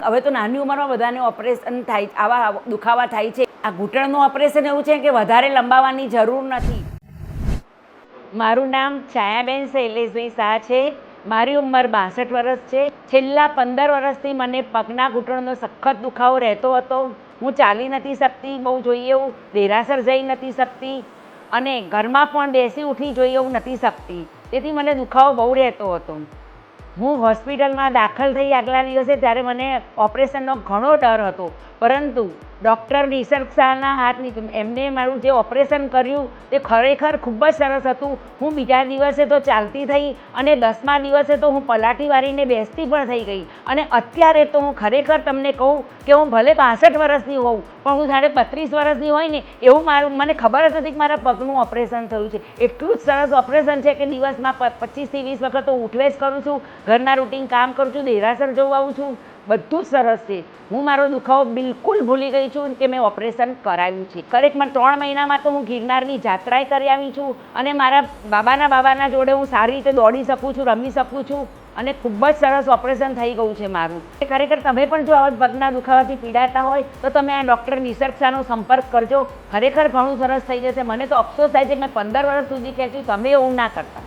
હવે તો નાની ઉંમરમાં બધાને ઓપરેશન થાય, આવા દુખાવા થાય છે. આ ઘૂંટણનું ઓપરેશન એવું છે કે વધારે લંબાવવાની જરૂર નથી. મારું નામ છાયાબેન શૈલેષભાઈ શાહ છે. મારી ઉંમર 62 વર્ષ છે. છેલ્લા 15 વર્ષથી મને પગના ઘૂંટણનો સખત દુખાવો રહેતો હતો. હું ચાલી નથી શકતી, બહુ જોઈએ એવું દેરાસર જઈ નથી શકતી અને ઘરમાં પણ બેસી ઉઠી જોઈએ એવું નથી શકતી. તેથી મને દુખાવો બહુ રહેતો હતો. હું હોસ્પિટલમાં દાખલ થઈ આગલા દિવસે ત્યારે મને ઓપરેશનનો ઘણો ડર હતો, પરંતુ ડૉક્ટર નિસર્ગ શાહના હાથની એમને મારું જે ઓપરેશન કર્યું તે ખરેખર ખૂબ જ સરસ હતું. હું બીજા દિવસે તો ચાલતી થઈ અને 10મા દિવસે તો હું પલાઠી વાળીને બેસતી પણ થઈ ગઈ. અને અત્યારે તો હું ખરેખર તમને કહું કે હું ભલે 65 વર્ષની હોઉં, પણ હું જાણે 32 વર્ષની હોય ને એવું મને ખબર જ નથી કે મારા પગનું ઓપરેશન થયું છે. એટલું જ સરસ ઓપરેશન છે કે દિવસમાં 25 થી 20 વખત તો ઉઠવે જ કરું છું, ઘરના રૂટીન કામ કરું છું, દેરાસર જવું આવું છું, બધું જ સરસ છે. હું મારો દુખાવો બિલકુલ ભૂલી ગઈ છું કે મેં ઓપરેશન કરાવ્યું છે. ખરેખર 3 મહિનામાં તો હું ગિરનારની જાત્રાએ કરી આવી છું અને મારા બાબાના જોડે હું સારી રીતે દોડી શકું છું, રમી શકું છું અને ખૂબ જ સરસ ઓપરેશન થઈ ગયું છે મારું. ખરેખર તમે પણ જો આવા પગના દુખાવાથી પીડાતા હોય તો તમે આ ડૉક્ટર નિસર્ગ શાહનો સંપર્ક કરજો. ખરેખર ઘણું સરસ થઈ જશે. મને તો અફસોસ થાય છે કે મેં 15 વર્ષ સુધી કહેતી, તમે એવું ના કરતા.